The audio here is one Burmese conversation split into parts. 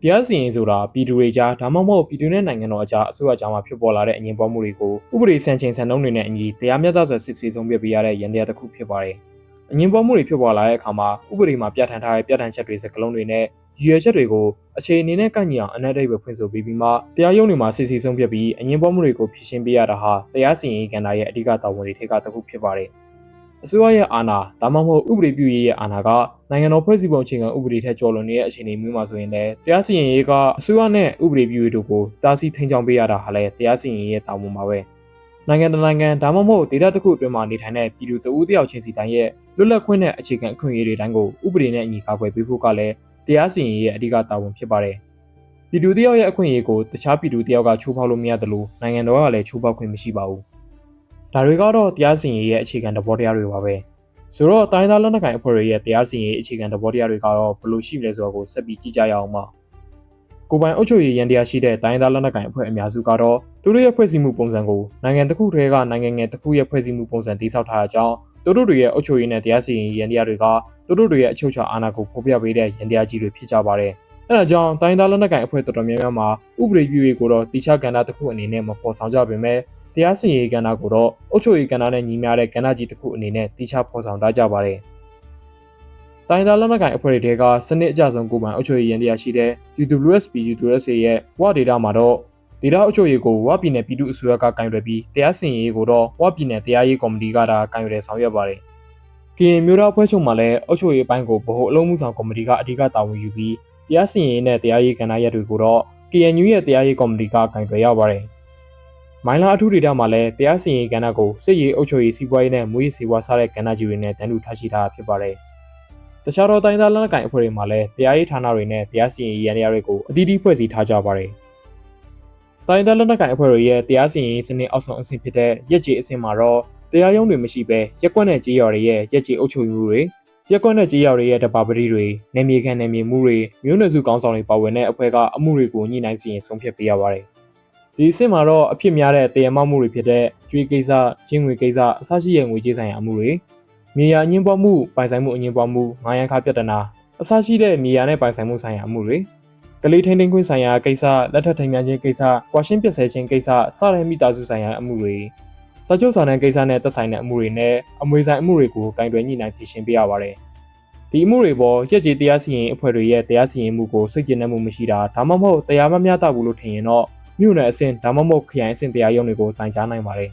တရားစီရင်ဆိုတာပြည်သူတွေကြားဒါမှမဟုတ်ပြည်သူနဲ့နိုင်ငံတော်အကြားအစိုးရကြားမှာဖြစ်ပေါ်လာတဲ့အငြင်းပွားမှုတွေကိုဥပဒေစံချိန်စံနှုန်းတွေနဲ့အညီတရားမျှတစွာစစ်ဆေးဆုံးဖြတ်ပေးရတဲ့ရန်တရားတစ်ခုဖြစ်ပါတယ်။အငြင်းပွားမှုတွေဖြစ်ပေါ်လာတဲ့အခါမှာဥပဒေမှာပြဋ္ဌာန်းထားတဲ့ပြဋ္ဌာန်းချက်တွေစကားလုံးတွေနဲ့ရည်ရွယ်ချက်တွေကိုအခြေအနေနဲ့ကန့်ညီအောင်အနက်အဓိပ္ပာယ်ဖွင့်ဆိုပေးပြီးမှတရားရုံးတွေမှာစစ်ဆေးဆုံးဖြတ်ပြီးအငြင်းပွားမှုတွေကိုဖြေရှင်းပေးရတာဟာတရားစီရင်ရေးကဏ္ဍရဲ့အဓိကတာဝန်တွေထဲကတစ်ခုဖြစ်ပါတယ်။အစိုးရရဲ့အာဏာဒါမှမဟုတ်ဥပဒေပြုရေးရဲ့အာဏာကနိုင်ငံတော်ဖွဲ့စည်းပုံအခြေခံဥပဒေထက်ကျော်လွန်နေတဲ့အခြေအနေမျိုးမှာဆိုရင်လည်းတရားစီရင်ရေးကအစိုးရနဲ့ဥပဒေပြုရေးတို့ကိုတားဆီးထိန်းချောင်းပေးရတာဟာလည်းတရားစီရင်ရေးရဲ့တာဝန်ပါပဲနိုင်ငံတကာနိုင်ငံဒါမှမဟုတ်ဒေသတစ်ခုအတွင်းမှာနေထိုင်တဲ့ပြည်သူတဦးတယောက်ချင်းစီတိုင်းရဲ့လွတ်လပ်ခွင့်နဲ့အခြေခံအခွင့်အရေးတွေတိုင်းကိုဥပဒေနဲ့အညီကာကွယ်ပေးဖို့ကလည်းတရားစီရင်ရေးရဲ့အဓိကတာဝန်ဖြစ်ပါတယ်ပြည်သူတယောက်ရဲ့အခွင့်အရေးကိုတခြားပြည်သူတယောက်ကချိုးဖောက်လို့မရသလိုနိုင်ငံတော်ကလည်းချိုးဖောက်ခွင့်မရှိပါဘူးဒါတွေကတော့တရားစီရင်ရေးရဲ့အခြေခံသဘောတရားတွေပါပဲဆိုတော့တိုင်းသားလက်နက်ကိုင်အဖွဲ့တွေရဲ့တရားစီရင်ရေးအခြေခံသဘောတရားတွေကတော့ဘယ်လိုရှိလဲဆိုတာကိုဆက်ပြီးကြည့်ကြရအောင်ပါကိုပိုင်အုပ်ချုပ်ရေးရန်တရားရှိတဲ့တိုင်းသားလက်နက်ကိုင်အဖွဲ့အများစုကတော့သူတို့ရဲ့ဖွဲ့စည်းမှုပုံစံကိုနိုင်ငံတစ်ခုတည်းကနိုင်ငံငယ်တစ်ခုရဲ့ဖွဲ့စည်းမှုပုံစံတည်ဆောက်ထားတဲ့အကြောင်းသူတို့တွေရဲ့အုပ်ချုပ်ရေးနဲ့တရားစီရင်ရေးရန်တရားတွေကသူတို့တွေရဲ့အချုပ်အခြာအာဏာကိုဖော်ပြပေးတဲ့ရန်တရားကြီးတွေဖြစ်ကြပါတယ်အဲဒါကြောင့်တိုင်းသားလက်နက်ကိုင်အဖွဲ့တော်တော်များများမှာဥပဒေပြုရေးကိုတော့တိကျကဏ္ဍတစ်ခုအနေနဲ့မဖော်ဆောင်ကြပေမဲ့တရားစီရင်ရေးကဏ္ဍကိုတော့အုပ်ချုပ်ရေးကဏ္ဍနဲ့ညီမျှတဲ့ကဏ္ဍကြီးတစ်ခုအနေနဲ့တိကျဖော်ဆောင်ထားကြပါတယ်။တိုင်းသားလက်နက်ကိုင်အဖွဲ့တွေကစနစ်အကျဆုံးကိုပိုင်အုပ်ချုပ်ရေးရန်တရားရှိတဲ့ UWSA ရဲ့ဝဒေတာမှာတော့ဒေတာအုပ်ချုပ်ရေးကိုဝပြည်နယ်ပြည်သူ့အစိုးရကကင်တွယ်ပြီးတရားစီရင်ရေးကိုတော့ဝပြည်နယ်တရားရေးကော်မတီကကင်တွယ်ဆောင်ရွက်ပါတယ်။ကရင်မျိုးသားအဖွဲ့ချုပ်မှာလည်းအုပ်ချုပ်ရေးပိုင်းကိုဗဟိုအလုံးမှုဆောင်ကော်မတီကအဓိကတာဝန်ယူပြီးတရားစီရင်ရေးနဲ့တရားရေးကဏ္ဍရပ်တွေကိုတော့ KNU ရဲ့တရားရေးကော်မတီကကင်တွယ်ရပါတယ်။မိုင်းလာအထူးဒေတာမှာလည်းတရားစီရင်ရေးကဏ္ဍကိုစစ်ရေးအုပ်ချုပ်ရေးစီးပွားရေးနဲ့မွေးရေးစီးပွားစားတဲ့ကဏ္ဍကြီးတွေနဲ့တန်းတူထားရှိထားဖြစ်ပါတယ်။တခြားသောတိုင်းသားလက်နက်ကိုင်အဖွဲ့တွေမှာလည်းတရားရေးဌာနတွေနဲ့တရားစီရင်ရေးရန်တရားတွေကိုအသီးသီးဖွဲ့စည်းထားကြပါတယ်။တိုင်းသားလက်နက်ကိုင်အဖွဲ့တွေရဲ့တရားစီရင်ရေးစနစ်အောက်ဆုံးအဆင့်ဖြစ်တဲ့ရက်ကျေအဆင့်မှာတော့တရားရုံးတွေမရှိဘဲရက်ကွက်နဲ့ကြေးရွာတွေရဲ့ရက်ကျေအုပ်ချုပ်မှုတွေရက်ကွက်နဲ့ကြေးရွာတွေရဲ့တပါပတိတွေနယ်မြေခံနယ်မြေမှုတွေမျိုးနွယ်စုကောင်းဆောင်တွေပါဝင်တဲ့အဖွဲ့ကအမှုတွေကိုညှိနှိုင်းစီရင်ဆုံးဖြတ်ပေးရပါတယ်။ဒီအဆင့်မှာတော့အဖြစ်များတဲ့တရားမမှုတွေဖြစ်တဲ့ကျွေးကိစ္စ၊ချင်းငွေကိစ္စအစရှိတဲ့ငွေကြေးဆိုင်ရာအမှုတွေမြေယာအငင်းပွားမှုပိုင်ဆိုင်မှုအငင်းပွားမှုငါးရန်ခါပြဿနာအစရှိတဲ့မြေယာနဲ့ပိုင်ဆိုင်မှုဆိုင်ရာအမှုတွေကလေးထိန်းသိမ်းခွင့်ဆိုင်ရာကိစ္စလက်ထပ်ထိမ်းမြားခြင်းကိစ္စကွာရှင်းပြည့်စဲခြင်းကိစ္စစတဲ့မိသားစုဆိုင်ရာအမှုတွေစာချုပ်စာတမ်းကိစ္စနဲ့သက်ဆိုင်တဲ့အမှုတွေနဲ့အမွေဆိုင်အမှုတွေကိုကင်တွယ်ညှိနှိုင်းဖြေရှင်းပေးရပါတယ်ဒီအမှုတွေပေါ်ရက်ကျေတရားစီရင်အဖွဲ့တွေရဲ့တရားစီရင်မှုကိုစိတ်ကျဉ်နှံ့မှုမရှိတာဒါမှမဟုတ်တရားမမျှတဘူးလို့ထင်ရင်တော့မြို့နယ်အဆင့်ဒါမှမဟုတ်ခရိုင်အဆင့်တရားရုံးတွေကိုတိုင်ကြားနိုင်ပါတယ်။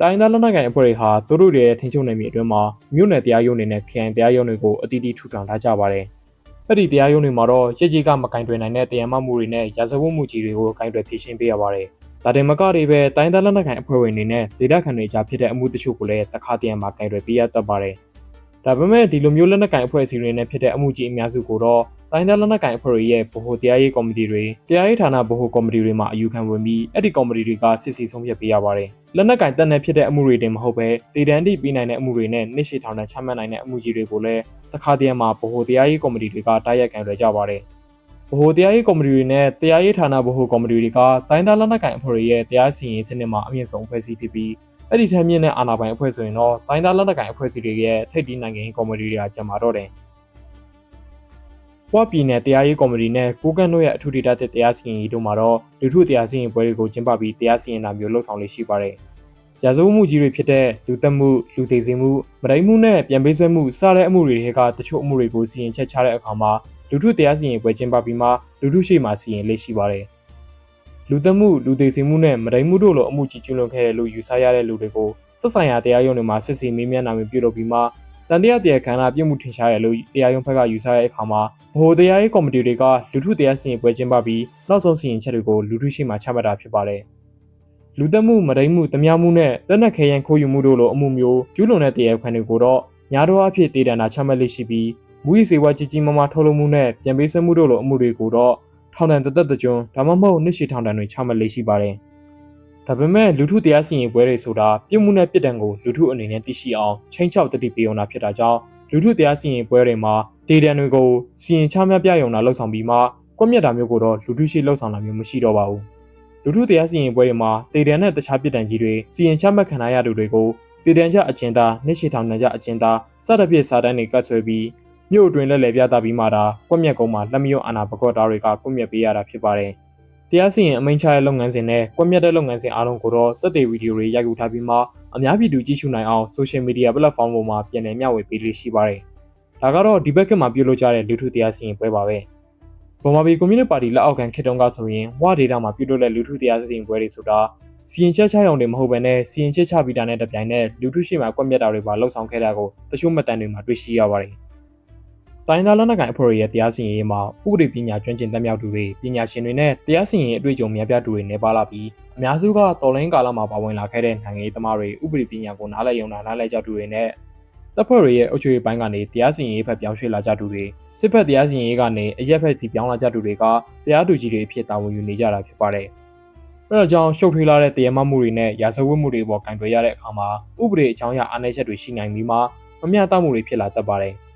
တိုင်းသားလက်နက်ကိုင်အဖွဲ့တွေဟာသူတို့ရဲ့ထင်ချုပ်နယ်မြေအတွင်းမှာမြို့နယ်တရားရုံးတွေနဲ့ခရိုင်တရားရုံးတွေကိုအသီးသီးထူထောင်ထားကြပါတယ်။အဲ့ဒီတရားရုံးတွေမှာတော့ရက်ကြီးကမကင်တွယ်နိုင်တဲ့တရားမမှုတွေနဲ့ရာဇဝတ်မှုကြီးတွေကိုကင်တွယ်ဖြေရှင်းပေးရပါတယ်။ဒါတင်မကတွေပဲတိုင်းသားလက်နက်ကိုင်အဖွဲ့ဝင်တွေနဲ့ဒေသခံတွေကြားဖြစ်တဲ့အမှုတချို့ကိုလည်းတစ်ခါတည်းမှာကင်တွယ်ပေးရတတ်ပါတယ်။ဒါပေမဲ့ဒီလိုမျိုးလက်နက်ကိုင်အဖွဲ့အစည်းတွေနဲ့ဖြစ်တဲ့အမှုကြီးအများစုကိုတော့တိုင်းသားလက်နက်ကိုင်အဖွဲ့တွေရဲ့ဗဟိုတရားရေးကော်မတီတွေတရားရေးဌာနဗဟိုကော်မတီတွေမှာအယူခံဝင်ပြီးအဲ့ဒီကော်မတီတွေကစစ်ဆေးဆုံးဖြတ်ပေးရပါတယ်။လက်နက်ကိုင်တပ်နဲ့ဖြစ်တဲ့အမှုတွေတင်မဟုတ်ပဲဒေသန္တိပြီးနိုင်တဲ့အမှုတွေနဲ့နှစ်ရှည်ထောင်ဒဏ်ချမှတ်နိုင်တဲ့အမှုကြီးတွေကိုလည်းတစ်ခါတည်းမှာဗဟိုတရားရေးကော်မတီတွေကတိုက်ရိုက်ကန်လွှဲကြပါတယ်။ဗဟိုတရားရေးကော်မတီတွေနဲ့တရားရေးဌာနဗဟိုကော်မတီတွေကတိုင်းသားလက်နက်ကိုင်အဖွဲ့တွေရဲ့တရားစီရင်စနစ်မှာအမြင့်ဆုံးဖွဲ့စည်းဖြစ်ပြီးအဲ့ဒီထက်မြင့်တဲ့အာဏာပိုင်အဖွဲ့ဆိုရင်တော့တိုင်းသားလက်နက်ကိုင်အဖွဲ့အစည်းတွေရဲ့ထိပ်တီးနိုင်ငံရေးကော်မတီတွေကကျမှာတော့တယ်။ဝပြည်နယ်တရားရေးကော်မတီနဲ့ကိုကန့်တို့ရဲ့အထူးဒေသတဲ့တရားစီရင်ရေးတို့မှာတော့လူထုတရားစီရင်ပွဲတွေကိုကျင်းပပြီးတရားစီရင်တာမျိုးလှုပ်ဆောင်လေးရှိပါတယ်။ရာဇဝတ်မှုကြီးတွေဖြစ်တဲ့လူသတ်မှု၊လူသေစေမှု၊မဒိမ်းမှုနဲ့ပြန်ပေးဆွဲမှုစတဲ့အမှုတွေကတချို့အမှုတွေကိုစီရင်ချက်ချတဲ့အခါမှာလူထုတရားစီရင်ပွဲကျင်းပပြီးမှလူထုရှေ့မှာစီရင်လေးရှိပါတယ်။လူသတ်မှု၊လူသေစေမှုနဲ့မဒိမ်းမှုတို့လိုအမှုကြီးကျွလွန်ခဲ့တဲ့လို့ယူဆရတဲ့လူတွေကိုသက်ဆိုင်ရာတရားရုံးတွေမှာစစ်ဆေးမေးမြန်းတာမျိုးပြုလုပ်ပြီးမှတန်တရားခန္ဓာပြစ်မှုထင်ရှားရလို့တရားရုံးဘက်ကယူဆတဲ့အခါမှာဗဟိုတရားရေးကော်မတီတွေကလူထုတရားစီရင်ပွဲကျင်းပပြီးနောက်ဆုံးစီရင်ချက်တွေကိုလူထုရှိမှချမှတ်တာဖြစ်ပါတယ်။လူသက်မှုမဒိမ်းမှုတများမှုနဲ့လက်နက်ခဲယမ်းခိုးယူမှုတို့လိုအမှုမျိုးကျူးလွန်တဲ့တရားခံတွေကိုတော့ညာတော်အဖြစ်တည်တံတာချမှတ်လေးရှိပြီးမူ၏စေဝါကြီးကြီးမားမားထုတ်လုပ်မှုနဲ့ပြန်ပေးဆွဲမှုတို့လိုအမှုတွေကိုတော့ထောင်ဒဏ်တစ်သက်တစ်ကျွန်းဒါမှမဟုတ်နှစ်ရှည်ထောင်ဒဏ်တွေချမှတ်လေးရှိပါတယ်။ဒါပေမဲ့လူထုတရားစီရင်ပွဲတွေဆိုတာပြစ်မှုနဲ့ပြစ်ဒဏ်ကိုလူထုအနေနဲ့သိရှိအောင်ချိန်ချောက်တတိပေးအောင်တာဖြစ်တာကြောင့်လူထုတရားစီရင်ပွဲတွေမှာဒေတံတွေကိုစီရင်ချမှတ်ပြရုံတာလှုပ်ဆောင်ပြီးမှကွက်မြက်တာမျိုးကိုတော့လူထုရှိလှုပ်ဆောင်တာမျိုးမရှိတော့ပါဘူး။လူထုတရားစီရင်ပွဲတွေမှာဒေတံနဲ့တခြားပြစ်ဒဏ်ကြီးတွေစီရင်ချမှတ်ခံရတဲ့သူတွေကိုဒေတံကြအကျဉ်းသားနှစ်ရှည်ထောင်ဒဏ်ကြအကျဉ်းသားစသဖြင့်စာတမ်းတွေကတ်ဆွဲပြီး မြို့အတွင်းလက်လည်ပြသပြီးမှသာကွက်မြက်ကုန်းမှာလက်မယွတ်အာဏာပကော့တာတွေကကွက်မြက်ပေးရတာဖြစ်ပါတယ်။တရားစီရင်အမိန့်ချတဲ့လုပ်ငန်းစဉ်နဲ့ကွက်မြက်တဲ့လုပ်ငန်းစဉ်အားလုံးကိုတော့သက်သေဗီဒီယိုတွေရိုက်ကူထားပြီးမှအများပြည်သူကြည့်ရှုနိုင်အောင် social media platform ပေါ်မှာပြန်လည်မျှဝေပေးလို့ရှိပါတယ်။ဒါကတော့ဒီဘက်ကမှာပြုလုပ်ကြတဲ့လူထုတရားစီရင်ပွဲပါပဲ။ဗမာပြည်ကွန်မြူနစ်ပါတီလက်အောက်ခံခေတ်တုန်းကဆိုရင်ဝဒေတာမှာပြုလုပ်တဲ့လူထုတရားစီရင်ပွဲတွေဆိုတာစီရင်ချက်ချရုံတွေမဟုတ်ဘဲနဲ့စီရင်ချက်ချပြီးတာနဲ့တပြိုင်နက်လူထုရှိမှကွက်မြက်တာတွေပါလှုပ်ဆောင်ခဲ့တာကိုတချို့မှတ်တမ်းတွေမှာတွေ့ရှိရပါတယ်။တိုင်းသားလက်နက်ကိုင်အဖွဲ့တွေရဲ့တရားစီရင်ရေးမှာဥပဒေပညာကျွမ်းကျင်တက်မြောက်သူတွေပညာရှင်တွေနဲ့တရားစီရင်ရေးအတွေ့အကြုံများပြားသူတွေနေပါလာပြီးအများစုကတော်လိုင်းကာလမှာပါဝင်လာခဲ့တဲ့နိုင်ငံရေးသမားတွေဥပဒေပညာကိုနားလည်ယုံနားလည်ကြသူတွေနဲ့တပ်ဖွဲ့တွေရဲ့အုပ်ချုပ်ရေးပိုင်းကနေတရားစီရင်ရေးဘက်ပြောင်းရွှေ့လာကြသူတွေစစ်ဘက်တရားစီရင်ရေးကနေအရက်ဘက်စီပြောင်းလာကြသူတွေကတရားသူကြီးတွေအဖြစ်တာဝန်ယူနေကြတာဖြစ်ပါတယ်။အဲဒါကြောင့်ရှုပ်ထွေးလာတဲ့တရားမမှုတွေနဲ့ရာဇဝတ်မှုတွေပေါ်ကင်တွယ်ရတဲ့အခါမှာဥပဒေအကြောင်းအရာအားနည်းချက်တွေရှိနိုင်ပြီးမှမမျှတမှုတွေဖြစ်လာတတ်ပါတယ်။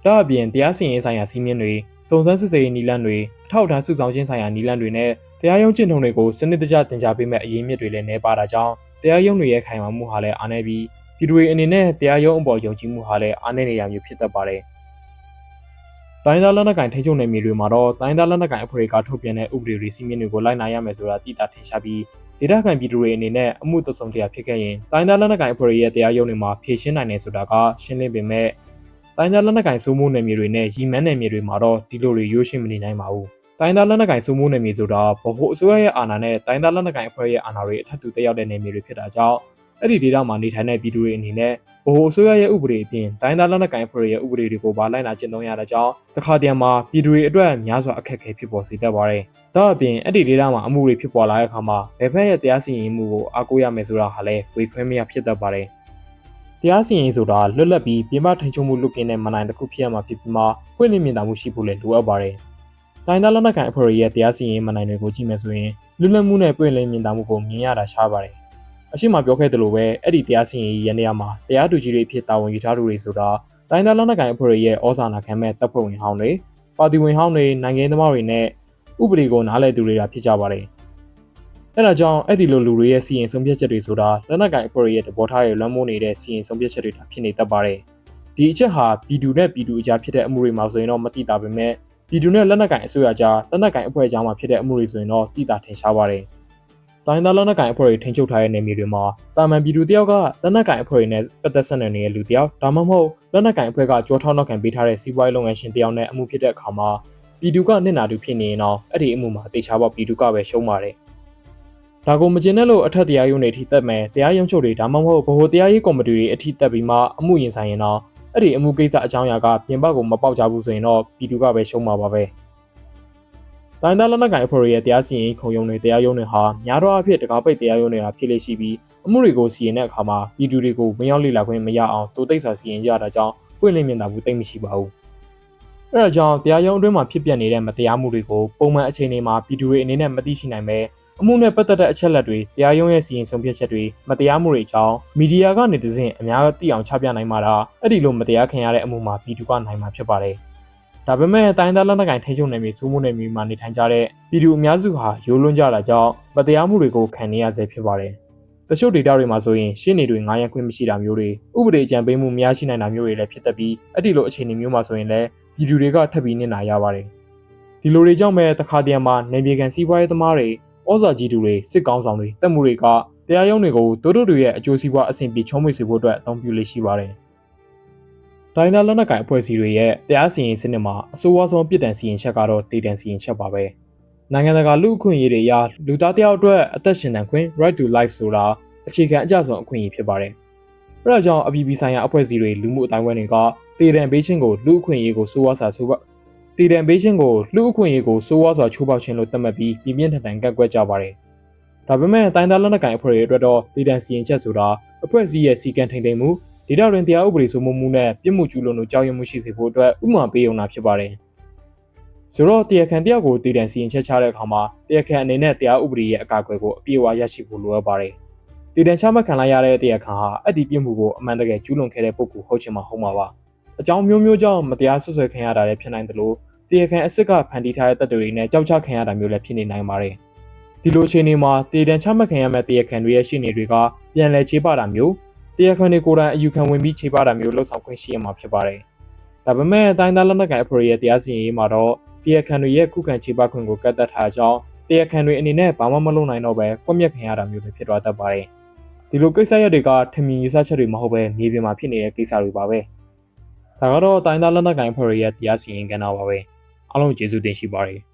ဒါအပြင်တရားစီရင်ရေးဆိုင်ရာစီးမြင်တွေစုံစမ်းစစ်ဆေးရေးနည်းလမ်းတွေအထောက်အထားစုဆောင်ခြင်းဆိုင်ရာနည်းလမ်းတွေနဲ့တရားရုံးကျင့်ထုံးတွေကိုစနစ်တကျတင် जा ပေးမဲ့အရေးမြစ်တွေလည်းနှဲပါတာကြောင့်တရားရုံးတွေရဲ့ခိုင်မာမှုဟာလည်းအားနည်းပြီးပြည်သူတွေအနေနဲ့တရားရုံးအပေါ်ယုံကြည်မှုဟာလည်းအားနည်းနေတာမျိုးဖြစ်တတ်ပါတယ်။တိုင်းသားလက်နက်ကိုင်ထိန်းချုပ်နယ်မြေတွေမှာတော့တိုင်းသားလက်နက်ကိုင်အဖွဲ့တွေကထုတ်ပြန်တဲ့ဥပဒေတွေစီမင်းတွေကိုလိုက်နာရမယ်ဆိုတာသိတာထင်ရှားပြီးဒေသခံပြည်သူတွေအနေနဲ့အမှုတဆုံတရားဖြစ်ခဲ့ရင်တိုင်းသားလက်နက်ကိုင်အဖွဲ့တွေရဲ့တရားရုံးတွေမှာဖြေရှင်းနိုင်တယ်ဆိုတာကရှင်းလင်းပေမဲ့တိုင်းသားလက်နက်ကိုင်စိုးမိုးနယ်မြေတွေနဲ့ရီမန်းနယ်မြေတွေမှာတော့ဒီလိုတွေရိုးရှင်းမနေနိုင်ပါဘူး။တိုင်းသားလက်နက်ကိုင်စိုးမိုးနယ်မြေဆိုတာဗဟိုအစိုးရရဲ့အာဏာနဲ့တိုင်းသားလက်နက်ကိုင်အဖွဲ့ရဲ့အာဏာတွေအထက်တူတက်ရောက်တဲ့နယ်မြေတွေဖြစ်တာကြောင့်အဲ့ဒီဒေသမှာနေထိုင်တဲ့ပြည်သူတွေအနေနဲ့ဗဟိုအစိုးရရဲ့ဥပဒေအပြင်တိုင်းသားလက်နက်ကိုင်အဖွဲ့ရဲ့ဥပဒေတွေကိုပါလိုက်နာကျင့်သုံးရတဲ့ကြောင့်တခါတည်းမှာပြည်သူတွေအတွက်များစွာအခက်အခဲဖြစ်ပေါ်စေတတ်ပါတယ်။ဒါအပြင်အဲ့ဒီဒေသမှာအမှုတွေဖြစ်ပေါ်လာတဲ့အခါမှာဘယ်ဘက်ရဲ့တရားစီရင်မှုကိုအားကိုးရမယ်ဆိုတာဟာလည်းဝေခွဲမရဖြစ်တတ်ပါတယ်။တရားစီရင်ရေးဆိုတာလွတ်လပ်ပြီးပြည်ပထိန်းချုပ်မှုလုပ်ကင်းတဲ့မန်နိုင်တစ်ခုဖြစ်ရမှာဖြစ်ပြီးမှပွင့်လင်းမြင်သာမှုရှိဖို့လည်းလိုအပ်ပါတယ်။တိုင်းသားလက်နက်ကိုင်အဖွဲ့ရဲ့တရားစီရင်ရေးမန်နိုင်တွေကိုကြည့်မယ်ဆိုရင်လွတ်လပ်မှုနဲ့ပွင့်လင်းမြင်သာမှုကိုမြင်ရတာရှားပါတယ်။အရှိမပြောခဲ့သလိုပဲအဲ့ဒီတရားစီရင်ရေးရနေရာမှာတရားသူကြီးတွေဖြစ်တာဝန်ယူထားသူတွေဆိုတာတိုင်းသားလက်နက်ကိုင်အဖွဲ့ရဲ့ဩဇာနာခံမဲ့တပ်ဖွဲ့ဝင်ဟောင်းတွေပါတီဝင်ဟောင်းတွေနိုင်ငံသမားတွေနဲ့ဥပဒေကိုနားလည်သူတွေကဖြစ်ကြပါတယ်။အဲဒါကြောင့်အဲ့ဒီလိုလူတွေရဲ့စီရင်ဆုံးဖြတ်ချက်တွေဆိုတာလက်နက်ကိုင်အဖွဲ့ရဲ့တဘောထားရဲ့လွှမ်းမိုးနေတဲ့စီရင်ဆုံးဖြတ်ချက်တွေဖြစ်နေတတ်ပါတယ်။ဒီအချက်ဟာပြည်သူနဲ့ပြည်သူအကြားဖြစ်တဲ့အမှုတွေမှာဆိုရင်တော့မတိတာပေမဲ့ပြည်သူနဲ့လက်နက်ကိုင်အစိုးရကြားလက်နက်ကိုင်အဖွဲ့အကြားမှာဖြစ်တဲ့အမှုတွေဆိုရင်တော့တိတာထင်ရှားပါတယ်။တိုင်းသားလက်နက်ကိုင်အဖွဲ့တွေထိန်းချုပ်ထားတဲ့နယ်မြေတွေမှာတာမန်ပြည်သူတယောက်ကလက်နက်ကိုင်အဖွဲ့တွေနဲ့ပတ်သက်ဆက်နွယ်နေတဲ့လူတယောက်ဒါမှမဟုတ်လက်နက်ကိုင်အဖွဲ့ကကြောထောက်နောက်ခံပေးထားတဲ့စီးပွားရေးလုပ်ငန်းရှင်တယောက်နဲ့အမှုဖြစ်တဲ့အခါမှာပြည်သူကနစ်နာသူဖြစ်နေရင်တော့အဲ့ဒီအမှုမှာတေချာပေါက်ပြည်သူကပဲရှုံးပါတယ်။ဒါကိုမကျင်တဲ့လို့အထက်တရားရုံးတွေအထိတက်မယ်တရားရုံးချုပ်တွေဒါမှမဟုတ်ဗဟိုတရားရေးကော်မတီတွေအထိတက်ပြီးမှအမှုရင်ဆိုင်ရင်တော့အဲ့ဒီအမှုကိစ္စအကြောင်းအရာကပြင်ပကိုမပေါက်ကြဘူးဆိုရင်တော့ပြည်သူကပဲရှုံးမှာပါပဲ။တိုင်းသားလက်နက်ကိုင်အဖွဲ့ရဲ့တရားစီရင်ရေးခုံရုံးတွေတရားရုံးတွေဟာများသောအားဖြင့်တကားပိတ်တရားရုံးတွေဟာဖြစ်လေရှိပြီးအမှုတွေကိုစီရင်တဲ့အခါမှာပြည်သူတွေကိုဝင်ရောက်လေ့လာခွင့်မရအောင်တိုးတိတ်စွာစီရင်ကြတာကြောင့်ပွင့်လင်းမြင်သာမှုသိမ့်မရှိပါဘူး။အဲဒါကြောင့်တရားရုံးအတွင်းမှာဖြစ်ပျက်နေတဲ့မတရားမှုတွေကိုပုံမှန်အခြေအနေမှာပြည်သူတွေအနေနဲ့မသိရှိနိုင်ပဲအမှုနဲ့ပတ်သက်တဲ့အချက်လက်တွေတရားရုံးရဲ့စီရင်ဆုံးဖြတ်ချက်တွေမတရားမှုတွေအကြောင်းမီဒီယာကနေတစဉ်အများသိအောင်ချပြနိုင်မှာဒါအဲ့ဒီလိုမတရားခံရတဲ့အမှုမှာပြည်သူကနိုင်မှာဖြစ်ပါတယ်။ဒါပေမဲ့တိုင်းသားလက်နက်ကိုင်ထိန်းချုပ်နယ်မြေစိုးမိုးနယ်မြေမှာနေထိုင်ကြတဲ့ပြည်သူအများစုဟာရိုးလွန်းကြတာကြောင့်မတရားမှုတွေကိုခံနေရဆဲဖြစ်ပါတယ်။တချို့ဒေသတွေမှာဆိုရင်ရှင်းနေတွေ9ရက်ခွင့်မရှိတာမျိုးတွေဥပဒေအကြံပေးမှုမရရှိနိုင်တာမျိုးတွေလည်းဖြစ်တတ်ပြီးအဲ့ဒီလိုအခြေအနေမျိုးမှာဆိုရင်လည်းပြည်သူတွေကထပ်ပြီးနစ်နာရပါတယ်။ဒီလိုတွေကြောင့်ပဲတခါတည်းမှာနယ်မြေကန်စီးပွားရေးသမားတွေဩဇာကြီးသူတွေစစ်ကောင်းဆောင်တွေတပ်မှုတွေကတရားရုံးတွေကိုတိုးတိုးတွေရဲ့အကျိုးစီးပွားအဆင်ပြေချုံးမွေစေဖို့အတွက်အသုံးပြုလေ့ရှိပါတယ်။တိုင်းသားလက်နက်ကိုင်အဖွဲ့အစည်းတွေရဲ့တရားစီရင်စနစ်မှာအဆိုးအဝါဆုံးပြည်ထန်စီရင်ချက်ကတော့ဒေတန်စီရင်ချက်ပါပဲ။နိုင်ငံတကာလူ့အခွင့်အရေးတွေအရလူသားတယောက်အတွက်အသက်ရှင်သန်ခွင့် right to life ဆိုတာအခြေခံအကျဆုံးအခွင့်အရေးဖြစ်ပါတယ်။အဲဒါကြောင့်အပြည်ပြည်ဆိုင်ရာအဖွဲ့အစည်းတွေလူမှုအတိုင်းအဝန်တွေကဒေတန်ဘေးချင်းကိုလူ့အခွင့်အရေးကိုစိုးဝါးစွာချိုးဖောက်ဒေတန်ဘေးချင်းကိုလူ့အခွင့်အရေးကိုစိုးဝါးစွာချိုးဖောက်ခြင်းလို့သတ်မှတ်ပြီးပြင်းထန်ထန်ကန့်ကွက်ကြပါတယ်။ဒါပေမဲ့တိုင်းသားလက်နက်ကိုင်အဖွဲ့တွေအတွက်တော့ဒေတန်စီရင်ချက်ဆိုတာအဖွဲ့အစည်းရဲ့စီကံထိန်ထိန်မှုဒေတာတွင်တရားဥပဒေစိုးမိုးမှုနဲ့ပြစ်မှုကျူးလွန်မှုကြောက်ရွံ့မှုရှိစေဖို့အတွက်ဥပမာပေးုံတာဖြစ်ပါတယ်။ဆိုတော့တရားခံတယောက်ကိုဒေတန်စီရင်ချက်ချတဲ့အခါမှာတရားခံအနေနဲ့တရားဥပဒေရဲ့အကာအကွယ်ကိုအပြည့်အဝရရှိဖို့လိုအပ်ပါတယ်။ဒေတန်ချမှတ်ခံလိုက်ရတဲ့တရားခံဟာအဲ့ဒီပြစ်မှုကိုအမှန်တကယ်ကျူးလွန်ခဲ့တဲ့ပုဂ္ဂိုလ်ဟုတ်ချင်မှဟုတ်မှာပါ။အကြောင်းမျိုးမျိုးကြောင့်မတရားဆွဆွဲခံရတာလည်းဖြစ်နိုင်တယ်လို့တရားခံအစ်စ်ကဖန်တီးထားတဲ့တပ်တွေနဲ့ကြောက်ချခံရတာမျိုးလည်းဖြစ်နေနိုင်ပါတယ်။ဒီလိုအခြေအနေမှာဒေတန်ချမှတ်ခံရမဲ့တရားခံတွေရဲ့ရှင်းနေတွေကပြန်လည်ချေပတာမျိုးတရားခံတွေကိုယ်တိုင်အယူခံဝင်ပြီးချေပတာမျိုးလှုပ်ဆောင်ခွင့်ရှိရမှာဖြစ်ပါတယ် ဒါပေမဲ့တိုင်းသားလက်နက်ကိုင်အဖွဲ့ရဲ့တရားစီရင်ရေးမှာတော့တရားခံတွေရဲ့ခုခံချေပခွင့်ကိုကန့်သတ်ထားကြောင်းတရားခံတွေအနေနဲ့ဘာမှမလုပ်နိုင်တော့ဘဲကွပ်မျက်ခံရတာမျိုးတွေဖြစ်သွားတတ်ပါတယ်။ဒီလိုကိစ္စရပ်တွေကထင်မြင်ယူဆချက်တွေမဟုတ်ဘဲမြေပြင်မှာဖြစ်နေတဲ့ကိစ္စတွေပါပဲ။ဒါကတော့တိုင်းသားလက်နက်ကိုင်အဖွဲ့ရဲ့တရားစီရင်ကဏ္ဍပါပဲ။အားလုံးကျေးဇူးတင်ရှိပါတယ်။